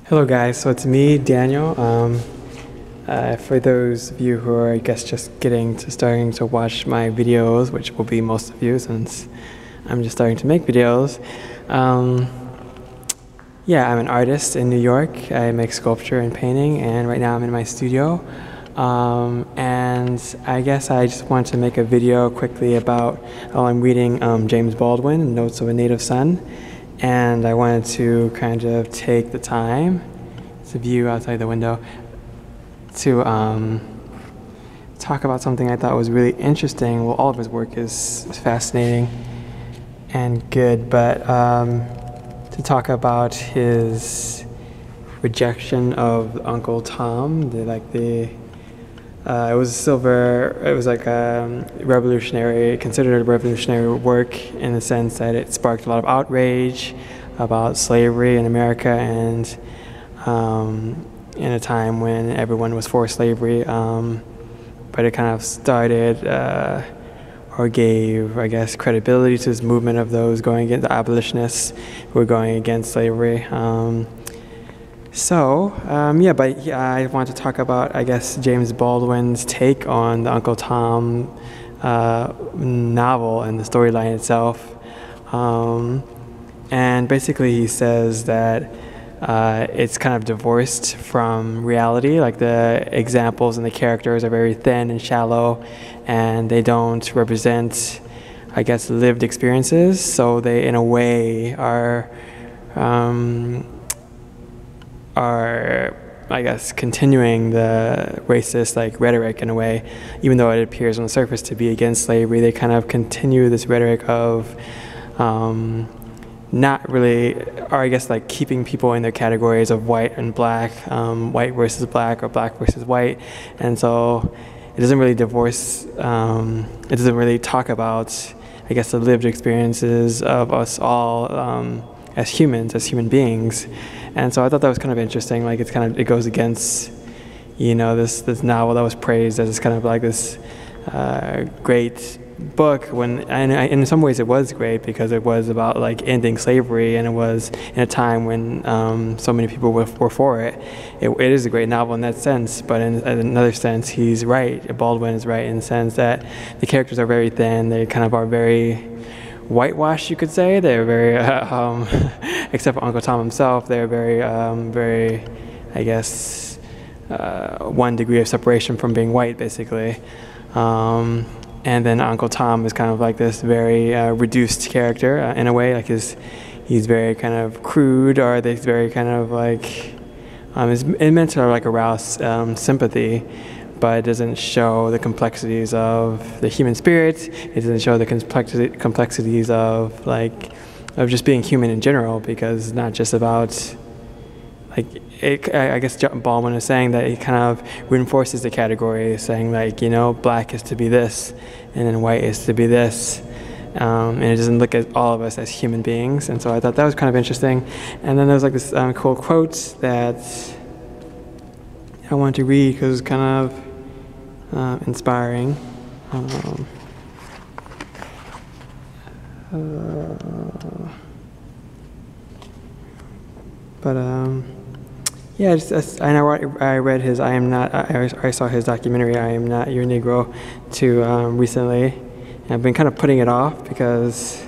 Hello guys, so it's me, Daniel. For those of you who are, I guess, just starting to watch my videos, which will be most of you since I'm just starting to make videos. Yeah, I'm an artist in New York. I make sculpture and painting, and right now I'm in my studio. And I guess I just want to make a video quickly about, I'm reading James Baldwin, Notes of a Native Son. And I wanted to kind of take the time, it's a view outside the window, to talk about something I thought was really interesting. Well, all of his work is fascinating and good, but to talk about his rejection of Uncle Tom, it was like considered a revolutionary work in the sense that it sparked a lot of outrage about slavery in America, and in a time when everyone was for slavery, but it kind of started or gave, I guess, credibility to this movement of those going against the abolitionists who were going against slavery. I want to talk about, I guess, James Baldwin's take on the Uncle Tom novel and the storyline itself. And basically he says that it's kind of divorced from reality, like the examples and the characters are very thin and shallow, and they don't represent, I guess, lived experiences, so they in a way are I guess continuing the racist rhetoric in a way. Even though it appears on the surface to be against slavery, they kind of continue this rhetoric of not really, or I guess keeping people in their categories of white and black, white versus black or black versus white. And so it doesn't really it doesn't really talk about, I guess, the lived experiences of us all as humans, as human beings. And so I thought that was kind of interesting. It goes against, this novel that was praised as kind of like this great book, and in some ways it was great because it was about ending slavery, and it was in a time when so many people were for it. It is a great novel in that sense, but in another sense he's right. Baldwin is right in the sense that the characters are very thin. They kind of are very whitewashed, you could say. They're very, except for Uncle Tom himself, they're very, I guess, 1 degree of separation from being white, basically. And then Uncle Tom is kind of like this very reduced character in a way. He's very kind of crude, or he's very kind of it's meant to arouse sympathy, but it doesn't show the complexities of the human spirit. It doesn't show the complexities of just being human in general, because it's not just about I guess Baldwin is saying that he kind of reinforces the category, saying black is to be this, and then white is to be this, and it doesn't look at all of us as human beings. And so I thought that was kind of interesting. And then there was this cool quote that I wanted to read because it was kind of inspiring. Yeah, I read his I saw his documentary, I Am Not Your Negro, recently. And I've been kind of putting it off because,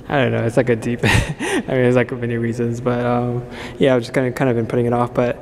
I don't know, it's a deep, there's many reasons, but yeah, I've just kind of been putting it off. But,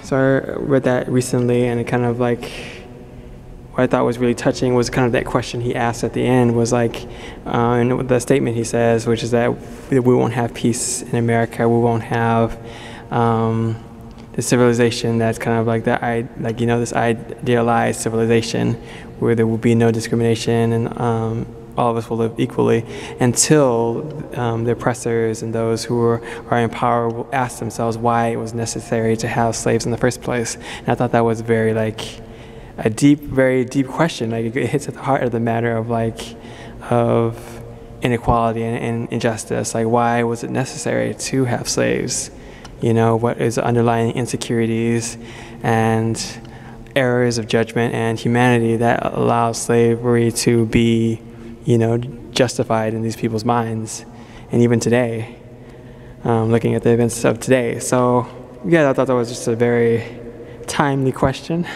so I read that recently, and it kind of what I thought was really touching was kind of that question he asked at the end, was and the statement he says, which is that we won't have peace in America, we won't have the civilization that's kind of this idealized civilization where there will be no discrimination and all of us will live equally, until the oppressors and those who are in power will ask themselves why it was necessary to have slaves in the first place. And I thought that was very a very deep question. It hits at the heart of the matter of inequality and injustice. Why was it necessary to have slaves? What is the underlying insecurities and errors of judgment and humanity that allows slavery to be, justified in these people's minds, and even today. looking at the events of today. So yeah, I thought that was just a very timely question.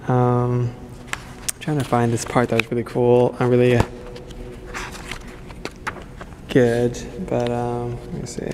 Trying to find this part that was really cool. I'm really good, but let me see.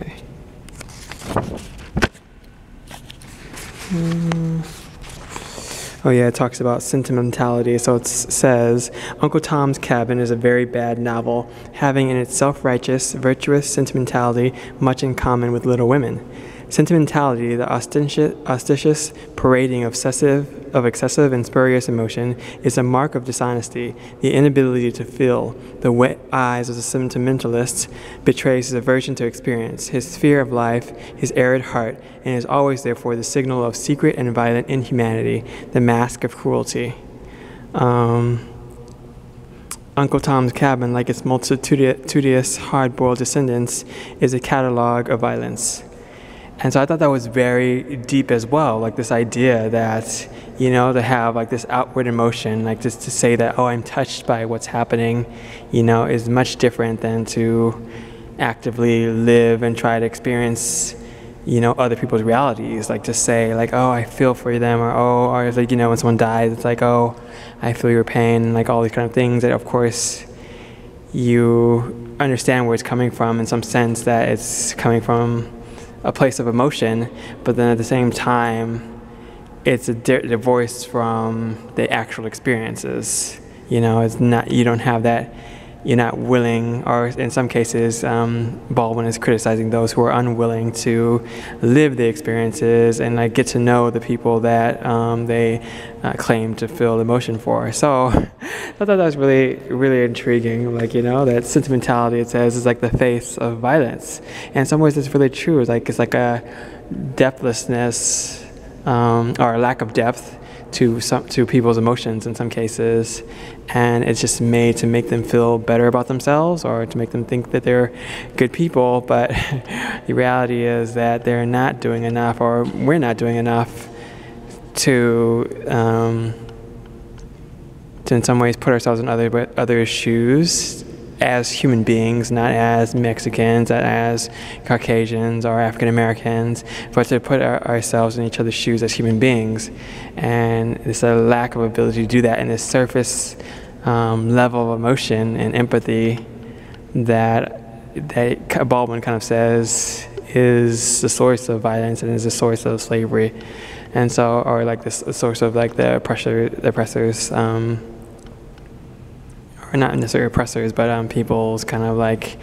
Oh yeah, it talks about sentimentality. So it says, Uncle Tom's Cabin is a very bad novel, having in its self-righteous, virtuous sentimentality much in common with Little Women. Sentimentality, the ostentatious parading of excessive and spurious emotion, is a mark of dishonesty. The inability to feel, the wet eyes of the sentimentalist, betrays his aversion to experience, his fear of life, his arid heart, and is always therefore the signal of secret and violent inhumanity, the mask of cruelty. Uncle Tom's Cabin, like its multitudinous, hard-boiled descendants, is a catalogue of violence. And so I thought that was very deep as well, like this idea that, you know, to have like this outward emotion, like just to say that, oh, I'm touched by what's happening, you know, is much different than to actively live and try to experience, you know, other people's realities. Like to say like, oh, I feel for them, or if like, you know, when someone dies, it's like, oh, I feel your pain, like all these kind of things that of course you understand where it's coming from in some sense, that it's coming from a place of emotion, but then at the same time, it's a divorce from the actual experiences. You know, it's not, you don't have that, you're not willing, or in some cases, Baldwin is criticizing those who are unwilling to live the experiences and like get to know the people that they claim to feel emotion for. So I thought that was really, really intriguing. Like, you know, that sentimentality, it says, is like the face of violence. And in some ways, it's really true. It's like a depthlessness or a lack of depth to people's emotions in some cases, and it's just made to make them feel better about themselves or to make them think that they're good people. But the reality is that they're not doing enough, or we're not doing enough to in some ways put ourselves in other shoes as human beings, not as Mexicans, not as Caucasians or African Americans, but to put ourselves in each other's shoes as human beings. And it's a lack of ability to do that in this surface level of emotion and empathy that Baldwin kind of says is the source of violence and is the source of slavery. And so, or like this source of like the oppressors, or not necessarily oppressors, but people's kind of like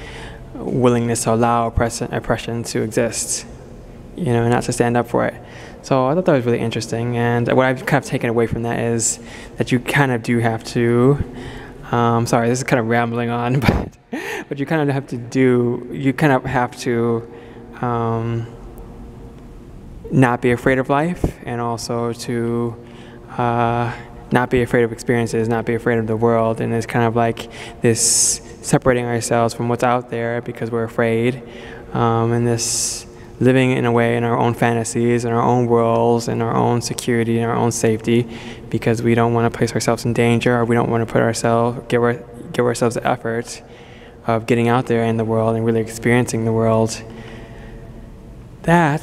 willingness to allow oppression to exist, you know, not to stand up for it. So I thought that was really interesting, and what I've kind of taken away from that is that you kind of do have to, sorry, this is kind of rambling on, but you kind of have to not be afraid of life, and also to not be afraid of experiences, not be afraid of the world. And it's kind of like this separating ourselves from what's out there because we're afraid, and this living in a way in our own fantasies, in our own worlds, in our own security, in our own safety, because we don't want to place ourselves in danger, or we don't want to give ourselves the effort of getting out there in the world and really experiencing the world. That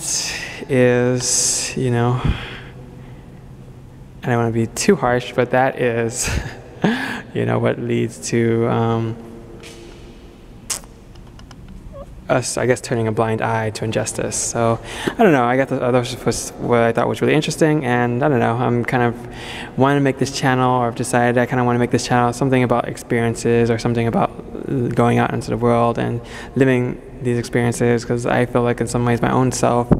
is, you know, I don't want to be too harsh, but that is, you know, what leads to us, I guess, turning a blind eye to injustice. So, I don't know, that was what I thought was really interesting, and I don't know, I'm kind of wanting to make this channel, or I've decided I kind of want to make this channel something about experiences, or something about going out into the world and living these experiences, because I feel like in some ways my own self,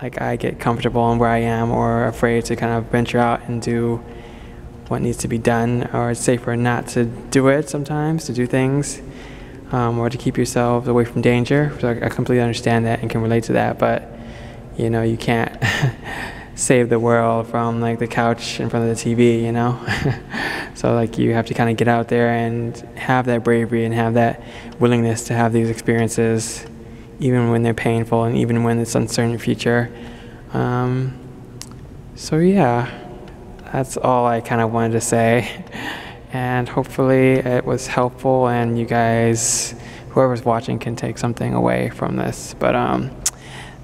like I get comfortable in where I am, or afraid to kind of venture out and do what needs to be done, or it's safer not to do it sometimes, to do things, or to keep yourselves away from danger. So I completely understand that and can relate to that, but you know, you can't save the world from like the couch in front of the TV, you know. So like you have to kind of get out there and have that bravery and have that willingness to have these experiences, even when they're painful and even when it's uncertain future. So yeah, that's all I kind of wanted to say, and hopefully it was helpful, and you guys whoever's watching can take something away from this. But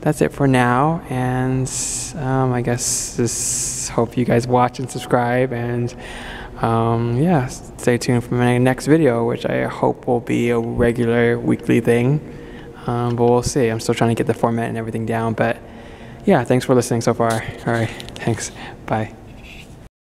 that's it for now, and I guess just hope you guys watch and subscribe, and yeah, stay tuned for my next video, which I hope will be a regular weekly thing, but we'll see. I'm still trying to get the format and everything down, but yeah, thanks for listening so far. All right, thanks, bye.